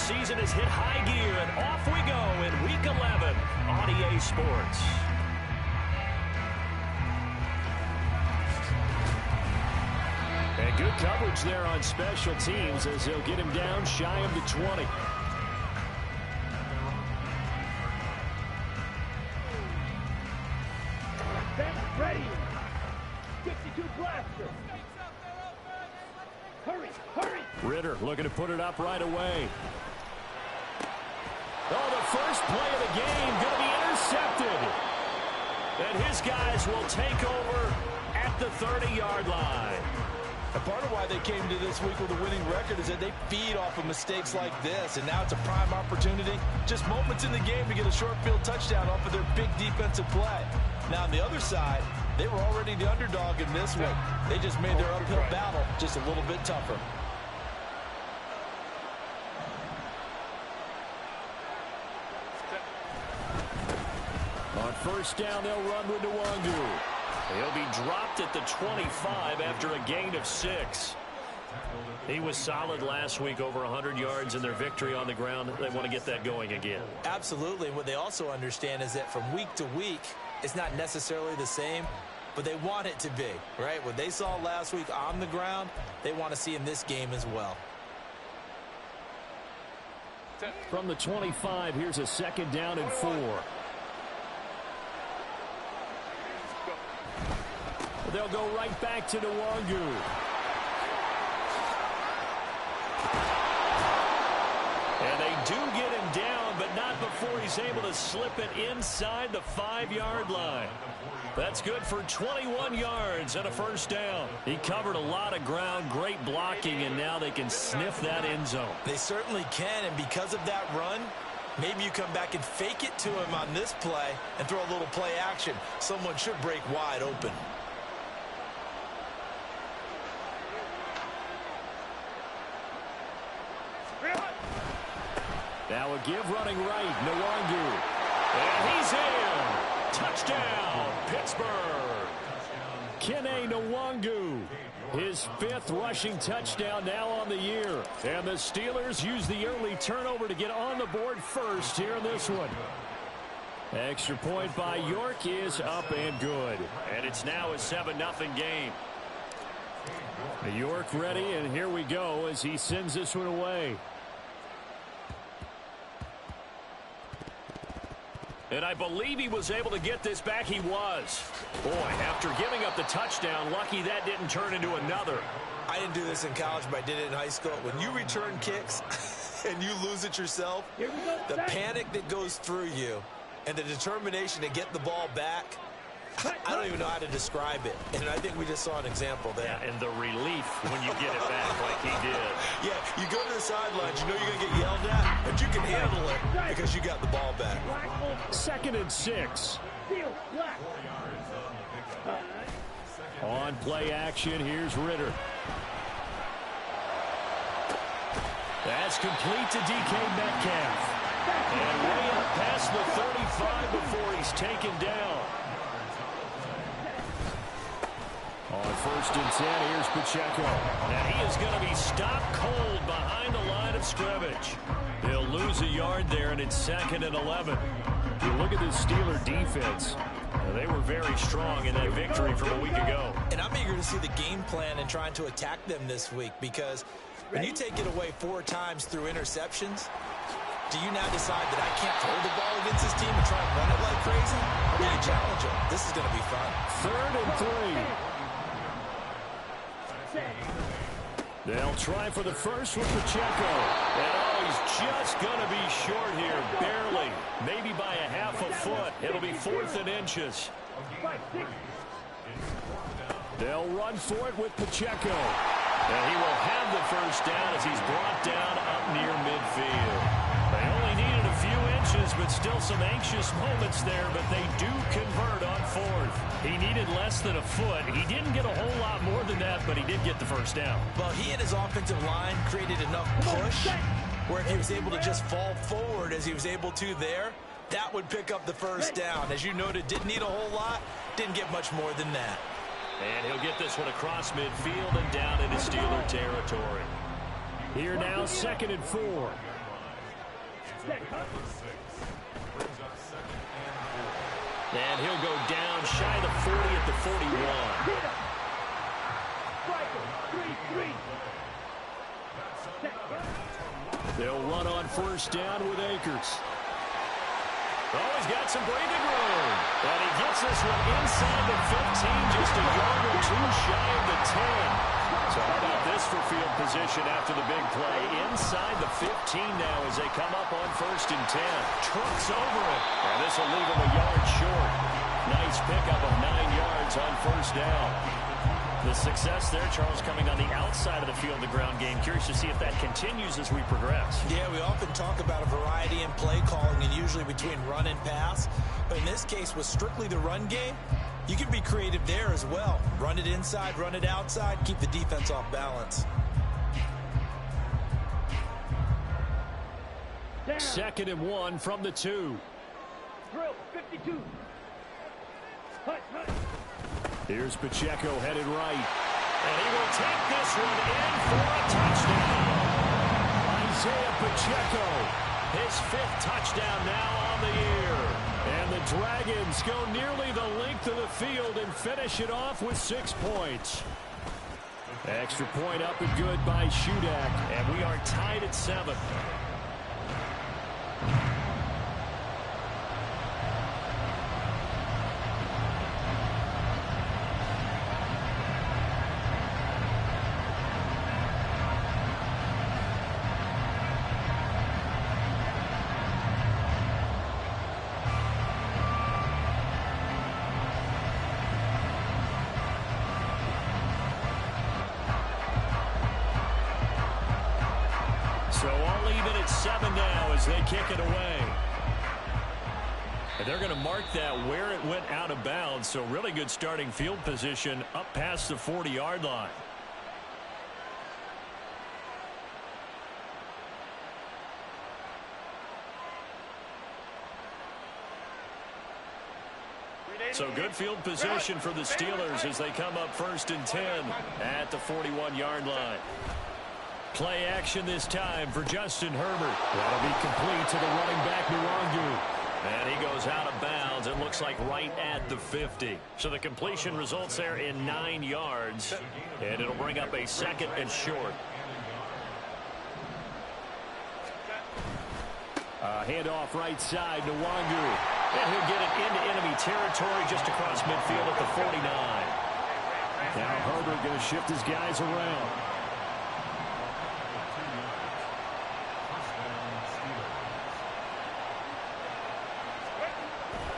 season has hit high gear, and off we go in Week 11 on EA Sports. And good coverage there on special teams as they'll get him down shy of the 20. Ready. 62 blaster. Hurry, hurry. Ritter looking to put it up right away. Oh, the first play of the game going to be intercepted. And his guys will take over at the 30-yard line. And part of why they came to this week with a winning record is that they feed off of mistakes like this. And now it's a prime opportunity. Just moments in the game to get a short field touchdown off of their big defensive play. Now on the other side, they were already the underdog in this one. They just made their uphill battle just a little bit tougher. On first down, they'll run with Nwangu. He'll be dropped at the 25 after a gain of 6. He was solid last week, over 100 yards in their victory on the ground. They want to get that going again. Absolutely. What they also understand is that from week to week, it's not necessarily the same, but they want it to be, right? What they saw last week on the ground, they want to see in this game as well. From the 25, here's a second down and 4. They'll go right back to Nwangu. And they do get him down, but not before he's able to slip it inside the 5-yard line. That's good for 21 yards and a first down. He covered a lot of ground, great blocking, and now they can sniff that end zone. They certainly can, and because of that run, maybe you come back and fake it to him on this play and throw a little play action. Someone should break wide open. Now a give running right, Nwangu. And he's in. Touchdown, Pittsburgh. Kene Nwangu, his 5th rushing touchdown now on the year. And the Steelers use the early turnover to get on the board first here in this one. Extra point by York is up and good. And it's now a 7-0 game. York ready, and here we go as he sends this one away. And I believe he was able to get this back. He was. Boy, after giving up the touchdown, lucky that didn't turn into another. I didn't do this in college, but I did it in high school. When you return kicks and you lose it yourself, the panic that goes through you and the determination to get the ball back, I don't even know how to describe it. And I think we just saw an example there. Yeah, and the relief when you get it back like he did. Yeah, you go to the sidelines, you know you're going to get yelled at, but you can handle it because you got the ball back. 2nd and 6. On play action, here's Ritter. That's complete to DK Metcalf. And way up past the 35 before he's taken down. On 1st and 10, here's Pacheco. And he is going to be stopped cold behind the line of scrimmage. He'll lose a yard there, and it's 2nd and 11. You look at this Steeler defense. They were very strong in that victory from a week ago. And I'm eager to see the game plan and trying to attack them this week, because when you take it away 4 times through interceptions, do you now decide that I can't throw the ball against this team and try and run it like crazy? Or do you challenge them? This is going to be fun. 3rd and 3. They'll try for the first with Pacheco. And he's just going to be short here, barely. Maybe by a half a foot. It'll be 4th and inches. They'll run for it with Pacheco. And he will have the first down as he's brought down up near midfield. They only needed a few inches, but still some anxious moments there, but they do convert on 4th. He needed less than a foot. He didn't get a whole lot more than that, but he did get the first down. Well, he and his offensive line created enough push where if he was able to just fall forward as he was able to there, that would pick up the first down. As you noted, didn't need a whole lot, didn't get much more than that. And he'll get this one across midfield and down into Steeler territory. Here now, 2nd and 4. And he'll go down shy of the 40 at the 41. They'll run on first down with Akers. Oh, he's got some breathing room. And he gets this one inside the 15, just a yard or two shy of the 10. So how about this for field position after the big play? Inside the 15 now as they come up on first and 10. Trucks over it. And this will leave him a yard short. Nice pickup of 9 yards on first down. The success there, Charles, coming on the outside of the field, the ground game. Curious to see if that continues as we progress. Yeah, we often talk about a variety in play calling and usually between run and pass. But in this case, with strictly the run game, you can be creative there as well. Run it inside, run it outside, keep the defense off balance. Second and 1 from the 2. Drill 52. Here's Pacheco headed right. And he will take this one in for a touchdown. Isaiah Pacheco, his 5th touchdown now on the year. And the Dragons go nearly the length of the field and finish it off with 6 points. Extra point up and good by Shudak. And we are tied at 7. So all even at 7 now as they kick it away. And they're going to mark that where it went out of bounds. So really good starting field position up past the 40-yard line. So good field position for the Steelers as they come up first and 10 at the 41-yard line. Play action this time for Justin Herbert. That'll be complete to the running back, Nwangu. And he goes out of bounds. It looks like right at the 50. So the completion results there in 9 yards. And it'll bring up a second and short. Handoff right side, Nwangu. And he'll get it into enemy territory just across midfield at the 49. Now Herbert going to shift his guys around.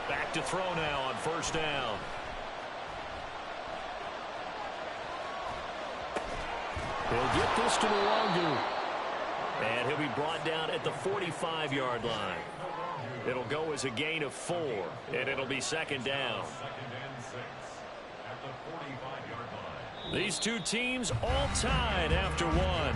Back to throw now on first down. He'll get this to Nwangu. And he'll be brought down at the 45-yard line. It'll go as a gain of 4, and it'll be second down. These two teams all tied after 1.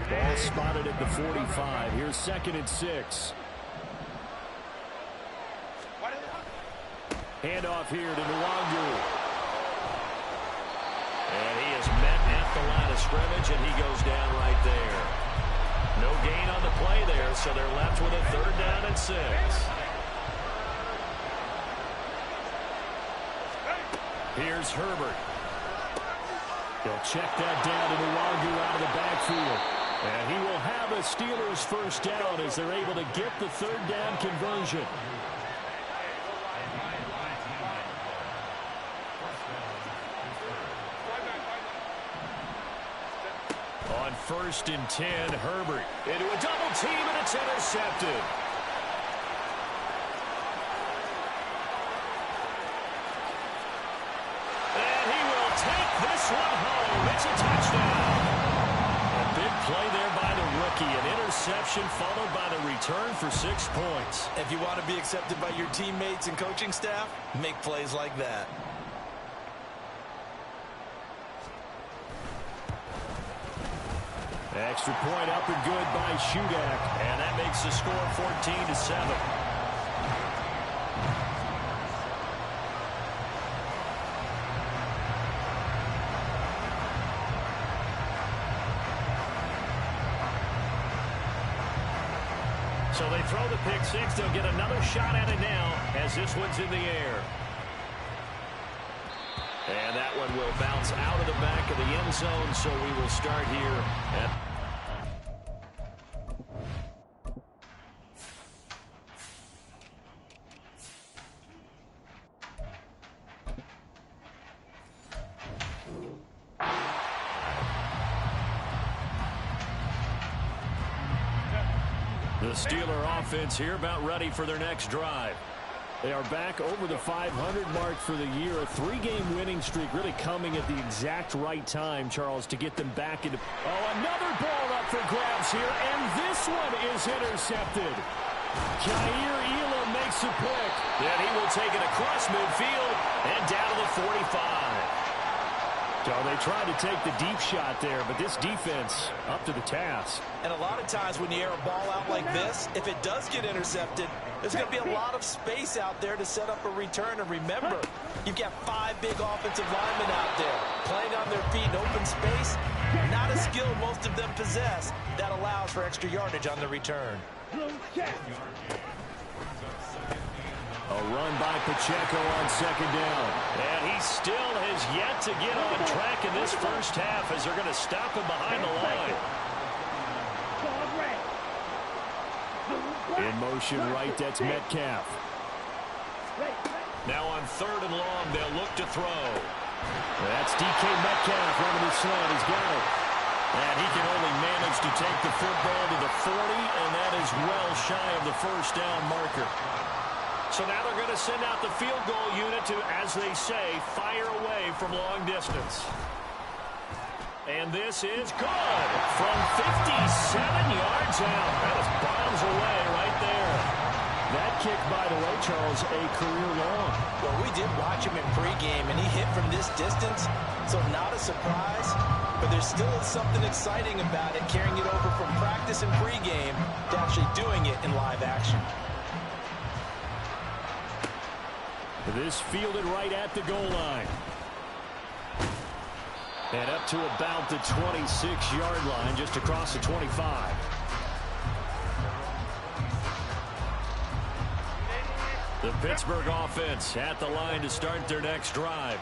Ball spotted at the 45. Here's second and 6. Handoff here to Nwangu. And he is met at the line of scrimmage, and he goes down right there. No gain on the play there, so they're left with a third down and 6. Here's Herbert. They'll check that down to Nwangu out of the backfield. And he will have a Steelers first down as they're able to get the third down conversion. On first and 10, Herbert into a double team, and it's intercepted. And he will take this one home. It's a touchdown. A big play there by the rookie. An interception followed by the return for 6 points. If you want to be accepted by your teammates and coaching staff, make plays like that. Extra point up and good by Shudak. And that makes the score 14-7. So they throw the pick six. They'll get another shot at it now as this one's in the air. And that one will bounce out of the back of the end zone, so we will start here at... The Steeler offense here about ready for their next drive. They are back over the 500 mark for the year. A three-game winning streak really coming at the exact right time, Charles, to get them back into... Oh, another ball up for grabs here, and this one is intercepted. Jair Elam makes a pick. Then he will take it across midfield and down to the 45. So they tried to take the deep shot there, but this defense up to the task. And a lot of times when you air a ball out like this, if it does get intercepted, there's going to be a lot of space out there to set up a return. And remember, you've got 5 big offensive linemen out there playing on their feet in open space. Not a skill most of them possess that allows for extra yardage on the return. A run by Pacheco on second down. And he still has yet to get on track in this first half as they're going to stop him behind the line. In motion right, that's Metcalf. Now on third and long, they'll look to throw. That's DK Metcalf running the slant. He's got it. And he can only manage to take the football to the 40, and that is well shy of the first down marker. So now they're going to send out the field goal unit to, as they say, fire away from long distance. And this is good from 57 yards out. That is bombs away right there. That kick, by the way, Charles, a career long. Well, we did watch him in pregame, and he hit from this distance, so not a surprise. But there still is something exciting about it, carrying it over from practice and pregame to actually doing it in live action. This fielded right at the goal line. And up to about the 26-yard line, just across the 25. The Pittsburgh offense at the line to start their next drive.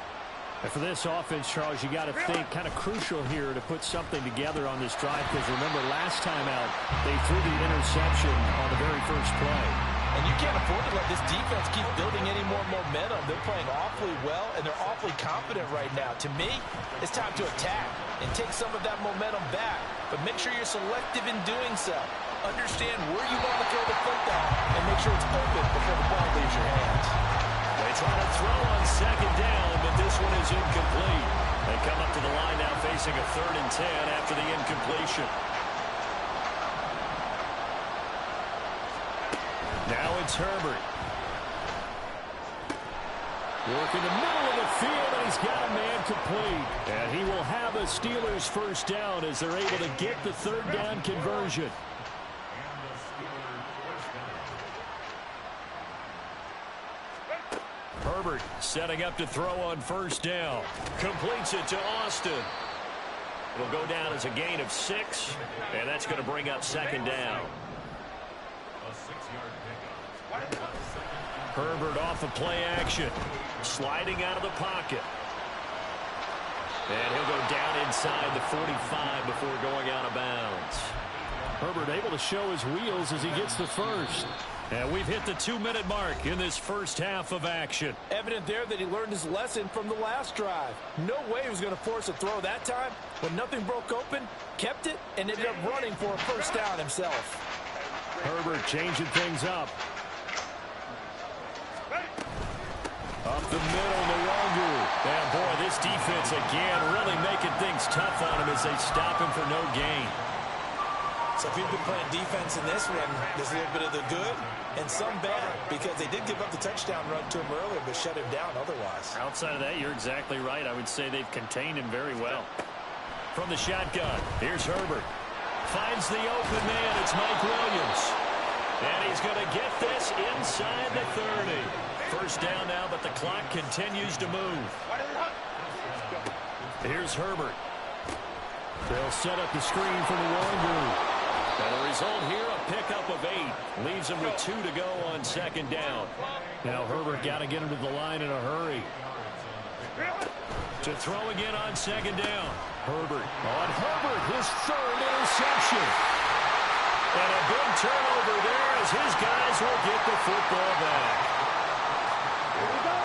And for this offense, Charles, you got to think kind of crucial here to put something together on this drive, because remember last time out, they threw the interception on the very first play. And you can't afford to let this defense keep building any more momentum. They're playing awfully well, and they're awfully confident right now. To me, it's time to attack and take some of that momentum back. But make sure you're selective in doing so. Understand where you want to throw the football, and make sure it's open before the ball leaves your hands. They try to throw on second down, but this one is incomplete. They come up to the line now facing a 3rd and 10 after the incompletion. Now it's Herbert. Working the middle of the field, and he's got a man complete. And he will have a Steelers first down as they're able to get the 3rd down conversion. Herbert setting up to throw on first down. Completes it to Austin. It'll go down as a gain of 6, and that's going to bring up second down. Herbert off of play action. Sliding out of the pocket. And he'll go down inside the 45 before going out of bounds. Herbert able to show his wheels as he gets the first. And we've hit the 2-minute mark in this first half of action. Evident there that he learned his lesson from the last drive. No way he was going to force a throw that time. When nothing broke open, kept it, and ended up running for a first down himself. Herbert changing things up. Up the middle, Nwangu. And boy, this defense again really making things tough on him as they stop him for no gain. So if you've been playing defense in this one, there's a little bit of the good and some bad, because they did give up the touchdown run to him earlier, but shut him down otherwise. Outside of that, you're exactly right. I would say they've contained him very well. From the shotgun, here's Herbert. Finds the open man. It's Mike Williams. And he's going to get this inside the 30. First down now, but the clock continues to move. Here's Herbert. They'll set up the screen for the Nwangu. And the result here, a pickup of 8. Leaves him with 2 to go on second down. Now Herbert got to get him to the line in a hurry. To throw again on second down. Herbert. On Herbert, his 3rd interception. And a big turnover there as his guys will get the football back. Here we go.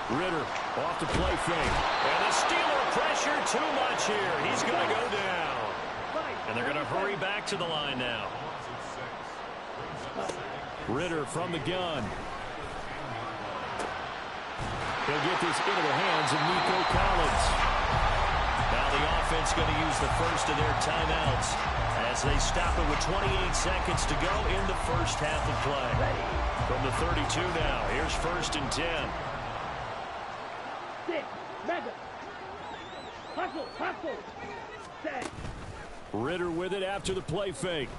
Ritter off the play fake. And the Steeler pressure too much here. He's going to go down. And they're going to hurry back to the line now. Ritter from the gun. He'll get this into the hands of Nico Collins. Now the offense going to use the first of their timeouts as they stop it with 28 seconds to go in the first half of play. From the 32 now, here's 1st and 10. Madden. Hustle. Set. Ritter with it after the play fake.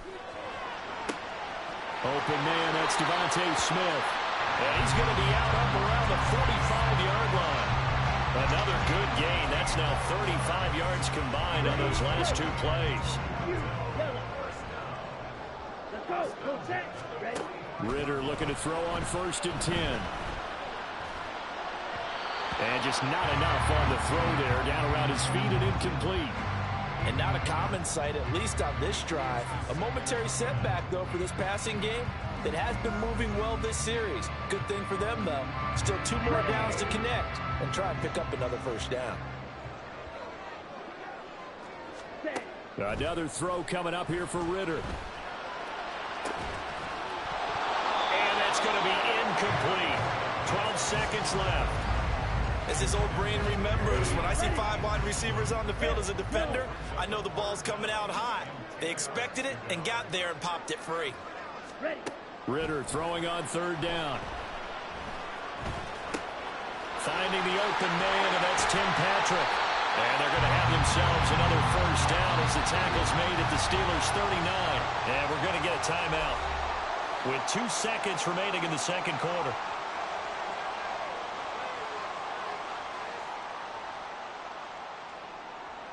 Open man, that's Devontae Smith. And he's going to be out up around the 45-yard line. Another good gain. That's now 35 yards combined on those last 2 plays. Let's go. Go set. Ready. Ritter looking to throw on 1st and 10. And just not enough on the throw there. Down around his feet and incomplete. And not a common sight, at least on this drive. A momentary setback, though, for this passing game that has been moving well this series. Good thing for them, though. Still 2 more downs to connect and try and pick up another 1st down. Another throw coming up here for Ritter. And that's going to be incomplete. 12 seconds left. As his old brain remembers, when I see 5 wide receivers on the field as a defender, I know the ball's coming out high. They expected it and got there and popped it free. Ritter throwing on 3rd down. Finding the open man, and that's Tim Patrick. And they're going to have themselves another 1st down as the tackle's made at the Steelers' 39. And we're going to get a timeout with 2 seconds remaining in the 2nd quarter.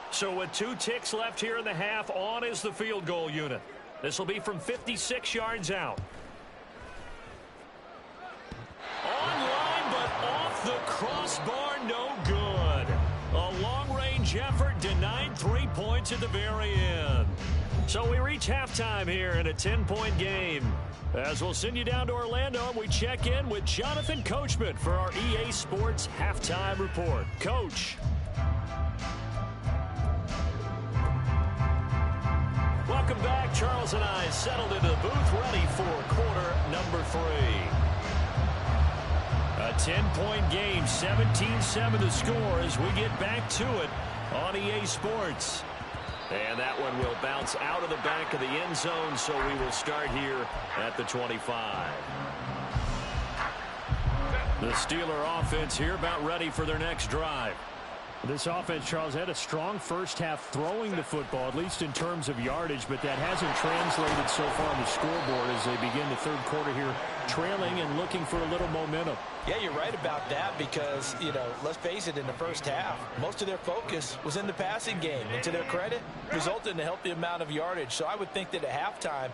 So with 2 ticks left here in the half, on is the field goal unit. This will be from 56 yards out. Online, but off the crossbar, no good. A long-range effort denied 3 points at the very end. So we reach halftime here in a 10-point game. As we'll send you down to Orlando, we check in with Jonathan Coachman for our EA Sports Halftime Report. Coach. Welcome back. Charles and I settled into the booth, ready for quarter number 3. A 10-point game, 17-7 the score as we get back to it on EA Sports. And that one will bounce out of the back of the end zone, so we will start here at the 25. The Steeler offense here about ready for their next drive. This offense, Charles, had a strong first half throwing the football, at least in terms of yardage, but that hasn't translated so far on the scoreboard as they begin the 3rd quarter here, trailing and looking for a little momentum. Yeah, you're right about that because, let's face it, in the first half, most of their focus was in the passing game. And to their credit, resulted in a healthy amount of yardage. So I would think that at halftime,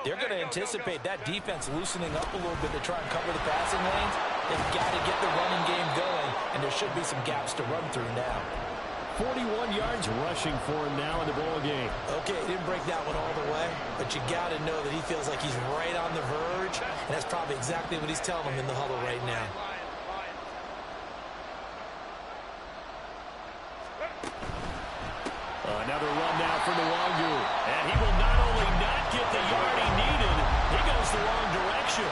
they're going to anticipate that defense loosening up a little bit to try and cover the passing lanes. They've got to get the running game going, and there should be some gaps to run through now. 41 yards rushing for him now in the ball game. Okay, didn't break that one all the way, but you got to know that he feels like he's right on the verge, and that's probably exactly what he's telling them in the huddle right now. Another run now for Nwangu, and he will not only not get the yard he needed, he goes the wrong direction.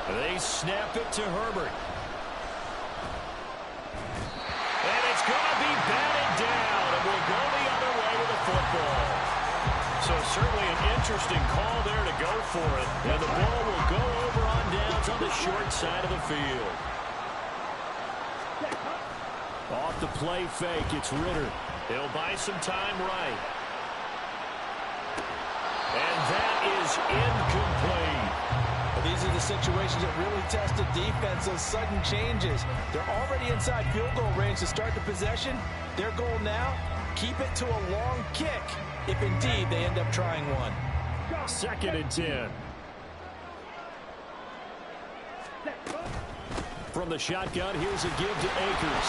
They snap it to Herbert. And it's going to be batted down, and we'll go the other way with the football. So certainly an interesting call there to go for it. And the ball will go over on downs on the short side of the field. Off the play fake, it's Ritter. He'll buy some time right. And the situations that really test a defense, those sudden changes. They're already inside field goal range to start the possession. Their goal now, keep it to a long kick, if indeed they end up trying one. 2nd and 10. From the shotgun, here's a give to Akers.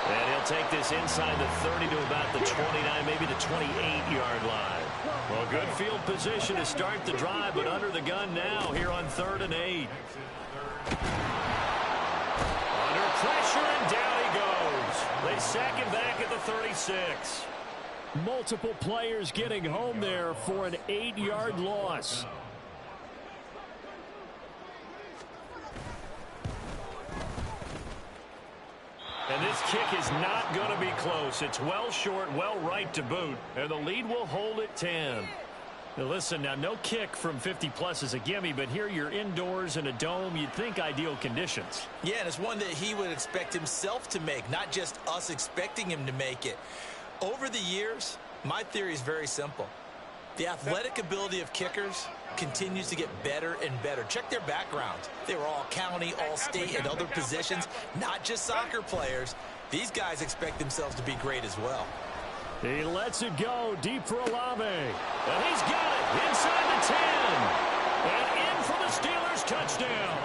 And he'll take this inside the 30 to about the 29, maybe the 28-yard line. Well, good field position to start the drive, but under the gun now here on 3rd and 8. Under pressure, and down he goes. They sack him back at the 36. Multiple players getting home there for an 8-yard loss. And this kick is not going to be close. It's well short, well right to boot. And the lead will hold at 10. Now listen, now no kick from 50-plus is a gimme, but here you're indoors in a dome. You'd think ideal conditions. Yeah, and it's one that he would expect himself to make, not just us expecting him to make it. Over the years, my theory is very simple. The athletic ability of kickers continues to get better and better. Check their backgrounds. They were all county, all state, and other positions, not just soccer players. These guys expect themselves to be great as well. He lets it go deep for Olave. And he's got it inside the 10. And in for the Steelers touchdown.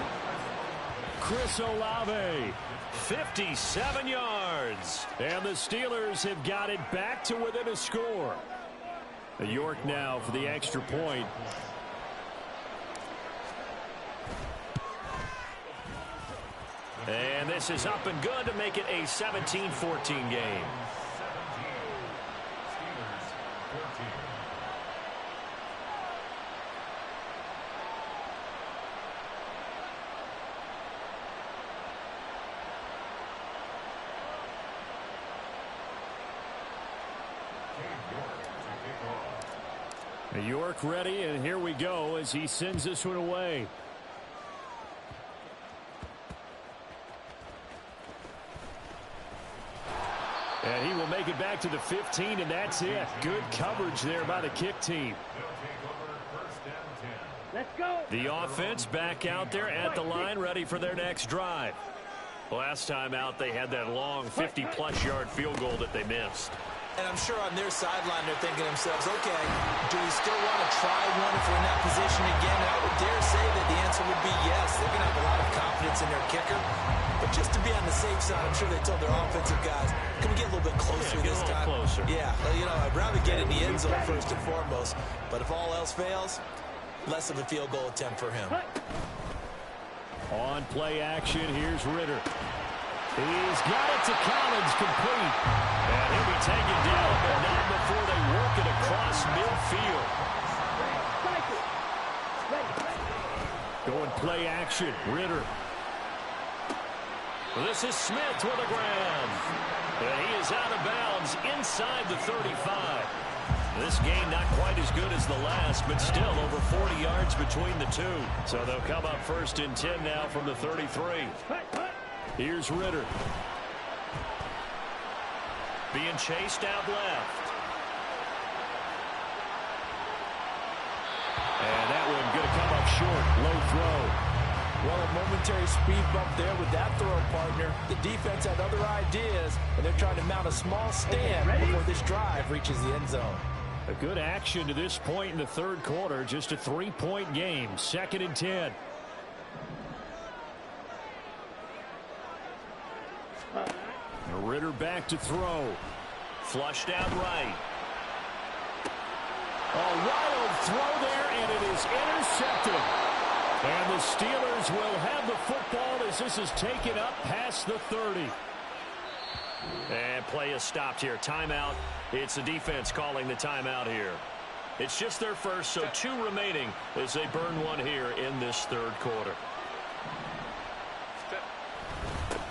Chris Olave, 57 yards. And the Steelers have got it back to within a score. York now for the extra point. And this is up and good to make it a 17-14 game. York ready, and here we go as he sends this one away. And he will make it back to the 15, and that's it. Good coverage there by the kick team. Let's go. The offense back out there at the line, ready for their next drive. Last time out, they had that long 50-plus yard field goal that they missed. And I'm sure on their sideline they're thinking to themselves, okay, do we still want to try one if we're in that position again? And I would dare say that the answer would be yes. They're going to have a lot of confidence in their kicker. But just to be on the safe side, I'm sure they told their offensive guys, can we get a little bit closer this time? Closer. Yeah, you know, I'd rather get in the end zone first and foremost. But if all else fails, less of a field goal attempt for him. On play action, here's Ritter. He's got it to Collins, complete. And he'll be taken down, but not before they work it across midfield. Going play action, Ritter. This is Smith with a grab. And he is out of bounds inside the 35. This game not quite as good as the last, but still over 40 yards between the two. So they'll come up 1st and 10 now from the 33. Here's Ritter. Being chased out left. And that one going to come up short. Low throw. Well, a momentary speed bump there with that throw, partner. The defense had other ideas, and they're trying to mount a small stand before this drive reaches the end zone. A good action to this point in the 3rd quarter. Just a 3-point game. 2nd and 10. Ritter back to throw. Flushed out right. A wild throw there, and it is intercepted. And the Steelers will have the football as this is taken up past the 30. And play is stopped here. Timeout. It's the defense calling the timeout here. It's just their first, so 2 remaining as they burn one here in this 3rd quarter.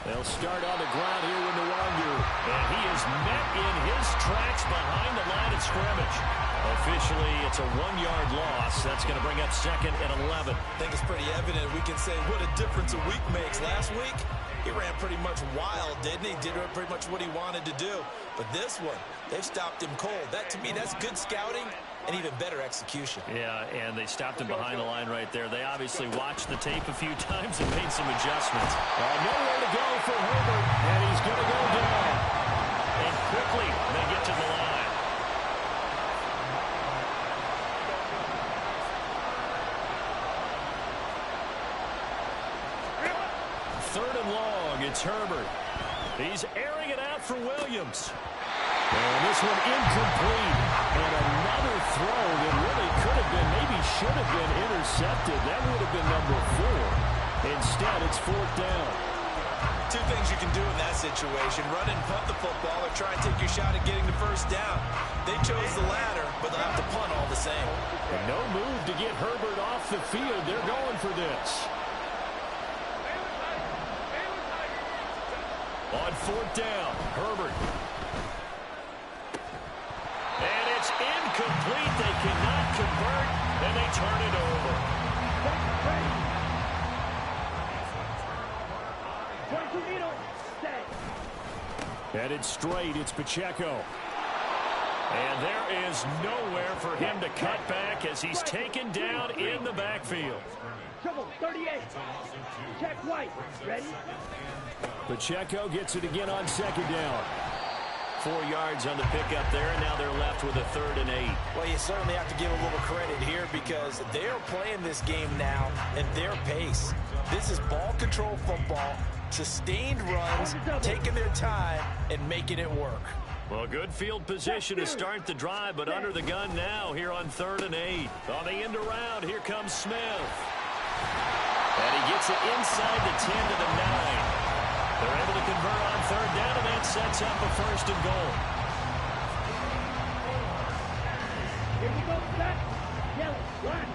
They'll start on the ground here with Nwangu. And he is met in his tracks behind the line of scrimmage. Officially, it's a 1-yard loss. That's going to bring up 2nd and 11. I think it's pretty evident. We can say what a difference a week makes. Last week, he ran pretty much wild, didn't he? Did pretty much what he wanted to do. But this one, they've stopped him cold. That, to me, that's good scouting and even better execution. Yeah, and they stopped him behind the line right there. They obviously watched the tape a few times and made some adjustments. Nowhere to go for Herbert, and he's going to go down. And quickly, they get to the line. Third and long, it's Herbert. He's airing it out for Williams. And this one incomplete. And another throw that really could have been, maybe should have been intercepted. That would have been number 4. Instead, it's fourth down. Two things you can do in that situation: run and punt the football, or try and take your shot at getting the first down. They chose the latter, but they'll have to punt all the same. And no move to get Herbert off the field. They're going for this. On fourth down, Herbert. And it's incomplete. They cannot convert, and they turn it over. Headed straight, it's Pacheco. And there is nowhere for him to cut back as he's taken down in the backfield. Trouble, 38. Check White. Ready? Pacheco gets it again on second down. 4 yards on the pickup there, and now they're left with a 3rd and 8. Well, you certainly have to give a little credit here because they're playing this game now at their pace. This is ball control football, sustained runs, taking their time, and making it work. Well, good field position to start the drive, but under the gun now here on 3rd and 8. On the end around, here comes Smith. And he gets it inside the 10 to the 9. They're able to convert on 3rd down, and that sets up a 1st and goal. Here we go, set. Yellow, black.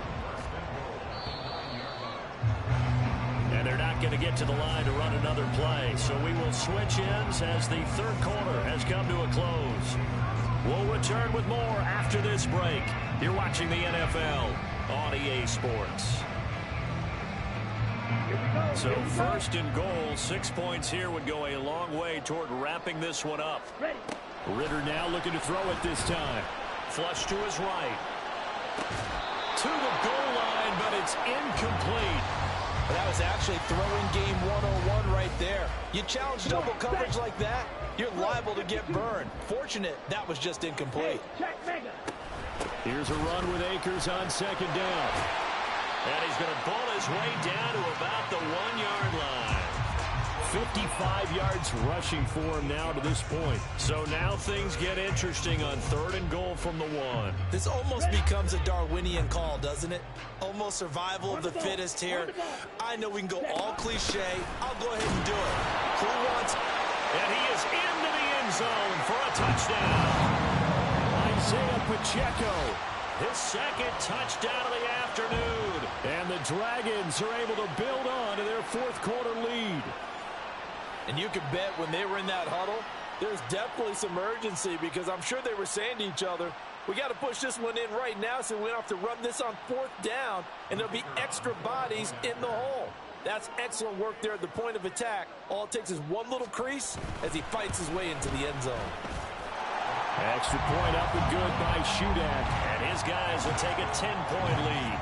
And they're not going to get to the line to run another play, so we will switch ends as the 3rd quarter has come to a close. We'll return with more after this break. You're watching the NFL on EA Sports. So 1st and goal, 6 points here would go a long way toward wrapping this one up. Ready. Ritter now looking to throw it this time. Flush to his right. To the goal line, but it's incomplete. That was actually throwing game 101 right there. You challenge double coverage like that, you're liable to get burned. Fortunate that was just incomplete. Check mega. Here's a run with Akers on second down. And he's going to pull his way down to about the 1-yard line. 55 yards rushing for him now to this point. So now things get interesting on 3rd and goal from the 1. This almost becomes a Darwinian call, doesn't it? Almost survival of the fittest here. I know we can go all cliche. I'll go ahead and do it. Who wants? And he is into the end zone for a touchdown. Isaiah Pacheco. His 2nd touchdown of the afternoon. And the Dragons are able to build on to their 4th quarter lead. And you can bet when they were in that huddle, there's definitely some urgency because I'm sure they were saying to each other, we got to push this one in right now so we don't have to run this on 4th down, and there'll be extra bodies in the hole. That's excellent work there at the point of attack. All it takes is one little crease as he fights his way into the end zone. Extra point up and good by Shudak. And his guys will take a 10-point lead.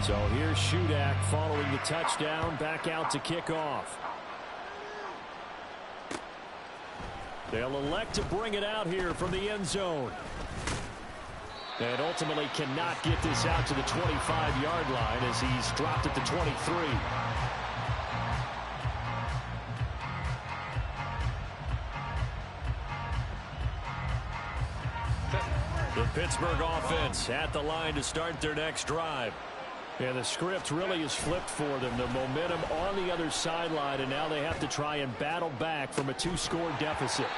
So here's Shudak following the touchdown, back out to kick off. They'll elect to bring it out here from the end zone. And ultimately cannot get this out to the 25-yard line as he's dropped at the 23. The Pittsburgh offense at the line to start their next drive. And the script really is flipped for them. The momentum on the other sideline, and now they have to try and battle back from a 2-score deficit.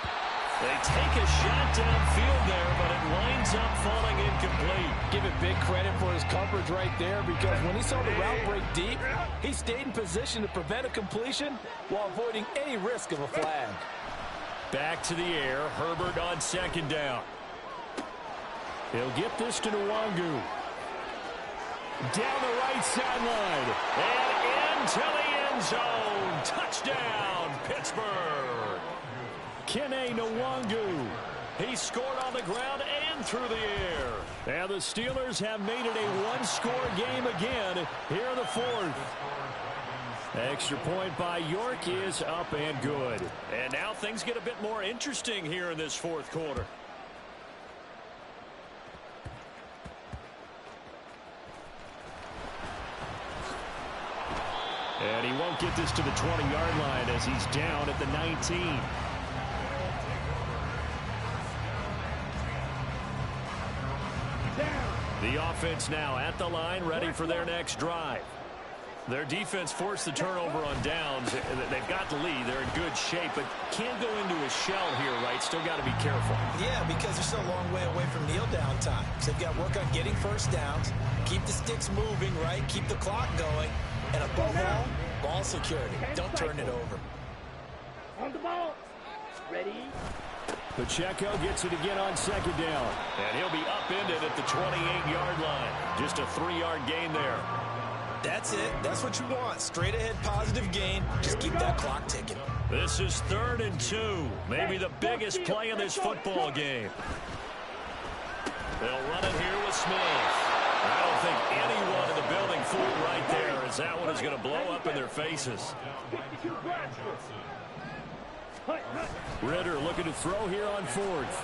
They take a shot downfield there, but it winds up falling incomplete. Give it big credit for his coverage right there, because when he saw the route break deep, he stayed in position to prevent a completion while avoiding any risk of a flag. Back to the air. Herbert on second down. He'll get this to Nwangu. Down the right sideline. And into the end zone. Touchdown, Pittsburgh. Kene Nwangu. He scored on the ground and through the air. And the Steelers have made it a one-score game again here in the fourth. Extra point by York is up and good. And now things get a bit more interesting here in this fourth quarter. And he won't get this to the 20-yard line as he's down at the 19. The offense now at the line, ready for their next drive. Their defense forced the turnover on downs. They've got the lead. They're in good shape, but can't go into a shell here, right? Still got to be careful. Yeah, because they're still a long way away from kneel down time. So they've got to work on getting first downs, keep the sticks moving, right? Keep the clock going. And above all, ball security. Don't turn it over. On the ball. Ready. Pacheco gets it again on second down. And he'll be upended at the 28-yard line. Just a 3-yard gain there. That's it. That's what you want. Straight ahead positive gain. Just keep that clock ticking. This is 3rd and 2. Maybe the biggest play in this football game. They'll run it here with Smith. I don't think anyone in the building fooled right there, as that one is going to blow up in their faces. Ritter looking to throw here on 4th.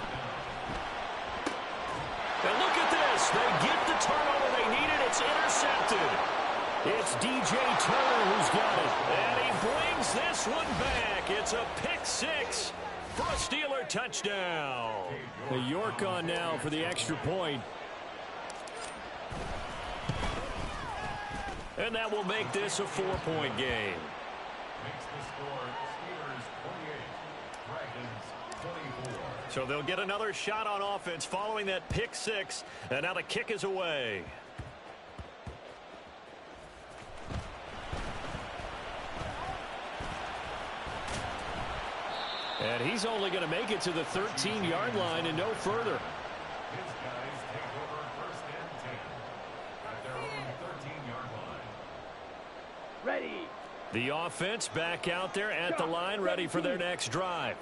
And look at this. They get the turnover they needed. It's intercepted. It's DJ Turner who's got it. And he brings this one back. It's a pick 6 for a Steeler touchdown. The York on now for the extra point. And that will make this a 4-point game. So they'll get another shot on offense following that pick 6. And now the kick is away. And he's only going to make it to the 13-yard line and no further. Ready. The offense back out there at the line, ready for their next drive.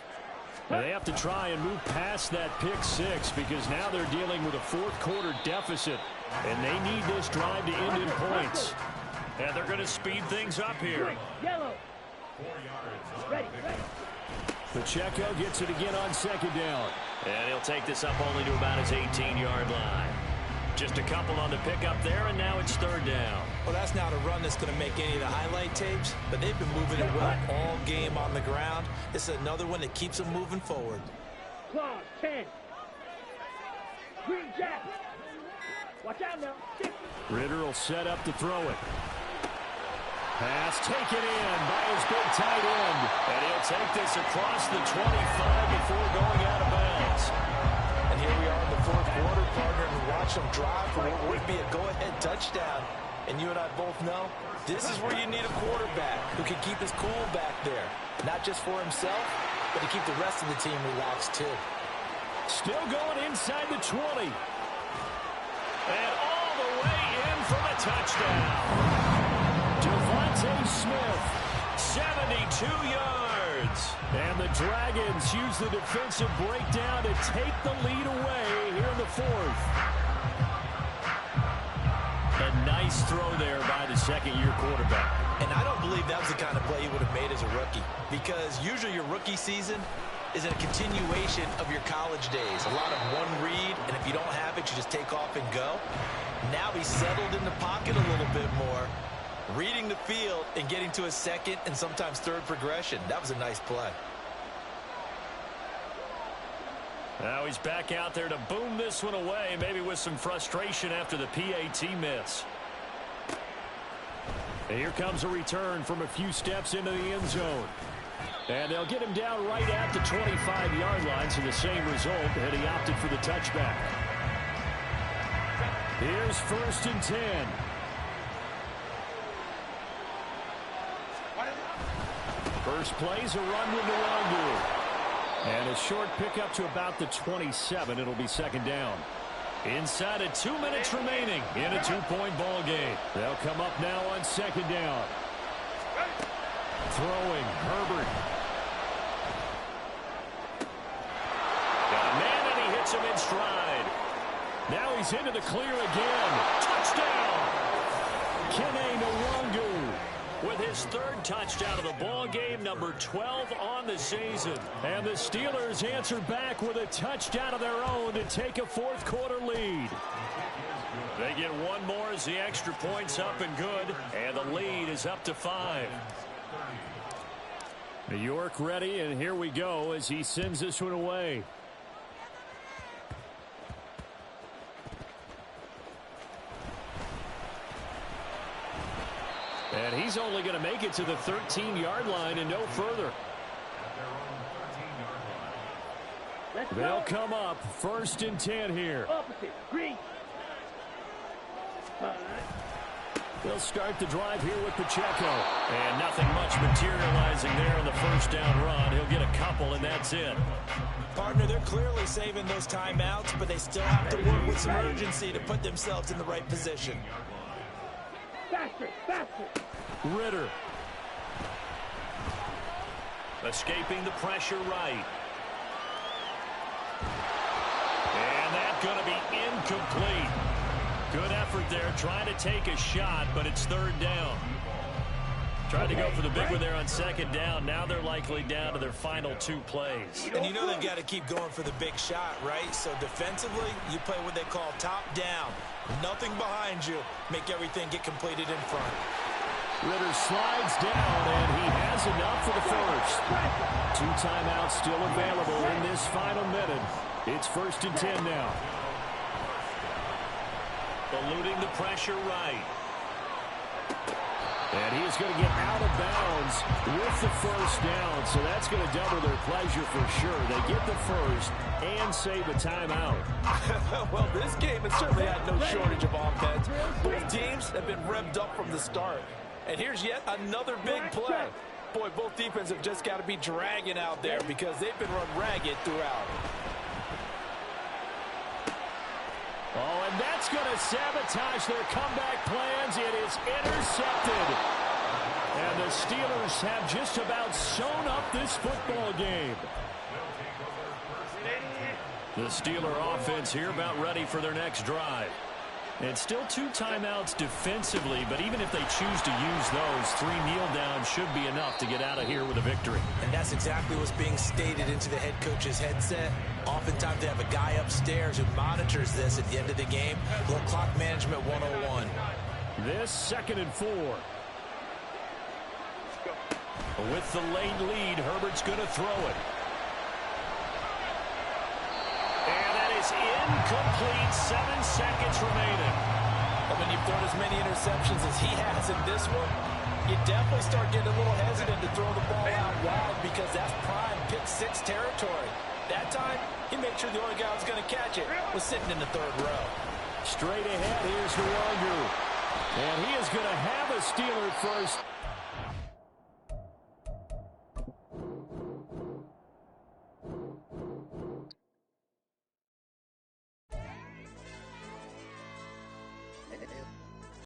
And they have to try and move past that pick 6 because now they're dealing with a fourth-quarter deficit. And they need this drive to end in points. And they're going to speed things up here. Yellow. Ready. Pacheco gets it again on second down. And he'll take this up only to about his 18-yard line. Just a couple on the pickup there, and now it's 3rd down. Well, that's not a run that's going to make any of the highlight tapes, but they've been moving it well all game on the ground. This is another one that keeps them moving forward. Claw, 10. Green jack. Watch out now. 6. Ritter will set up to throw it. Pass taken in by his big tight end. And he'll take this across the 25 before going out of bounds. And here we are in the fourth quarter, partner, and watch them drive for what would be a go-ahead touchdown. And you and I both know this is where you need a quarterback who can keep his cool back there. Not just for himself, but to keep the rest of the team relaxed too. Still going inside the 20. And all the way in for the touchdown. Devontae Smith, 72 yards. And the Dragons use the defensive breakdown to take the lead away here in the fourth. A nice throw there by the second-year quarterback. And I don't believe that was the kind of play he would have made as a rookie, because usually your rookie season is a continuation of your college days. A lot of one read, and if you don't have it, you just take off and go. Now he's settled in the pocket a little bit more, reading the field and getting to a second and sometimes third progression. That was a nice play. Now he's back out there to boom this one away, maybe with some frustration after the PAT miss. Here comes a return from a few steps into the end zone. And they'll get him down right at the 25-yard line, so the same result, and he opted for the touchback. Here's 1st and 10. First play's a run with Nwangu. And a short pickup to about the 27. It'll be 2nd down. Inside of 2 minutes remaining in a 2-point ball game. They'll come up now on 2nd down. Throwing, Herbert. Got a man, and he hits him in stride. Now he's into the clear again. Touchdown! Kene Nwangu with his 3rd touchdown of the ball game, number 12 on the season. And the Steelers answer back with a touchdown of their own to take a 4th quarter lead. They get one more as the extra point's up and good, and the lead is up to 5. New York ready, and here we go as he sends this one away. And he's only going to make it to the 13-yard line and no further. They'll come up 1st and 10 here. Opposite. Green. They'll start the drive here with Pacheco. And nothing much materializing there on the 1st down run. He'll get a couple, and that's it. Partner, they're clearly saving those timeouts, but they still have to work with some urgency to put themselves in the right position. Faster. Faster. Ritter. Escaping the pressure right. And that's going to be incomplete. Good effort there, trying to take a shot, but it's 3rd down. Tried to go for the big one there on 2nd down. Now they're likely down to their final 2 plays. And you know they've got to keep going for the big shot, right? So defensively, you play what they call top down. Nothing behind you. Make everything get completed in front. Ritter slides down, and he has enough for the 1st. 2 timeouts still available in this final minute. It's 1st and 10 now. Eluding the pressure right. And he is going to get out of bounds with the 1st down, so that's going to double their pleasure for sure. They get the 1st and save a timeout. Well, this game has certainly had no shortage of offense. Both teams have been revved up from the start. And here's yet another big play. Boy, both defenses have just got to be dragging out there because they've been run ragged throughout. Oh, and that's going to sabotage their comeback plans. It is intercepted. And the Steelers have just about sewn up this football game. The Steeler offense here about ready for their next drive. And still 2 timeouts defensively, but even if they choose to use those, 3 kneel downs should be enough to get out of here with a victory. And that's exactly what's being stated into the head coach's headset. Oftentimes they have a guy upstairs who monitors this at the end of the game. Little clock management 101. This 2nd and 4. With the late lead, Herbert's going to throw it. And that is incomplete. 7 seconds remaining. And when you've thrown as many interceptions as he has in this one, you definitely start getting a little hesitant to throw the ball out wide because that's prime pick 6 territory. That time, he made sure the only guy who was going to catch it was sitting in the 3rd row. Straight ahead, here's Nwangu. And he is going to have a Steeler 1st.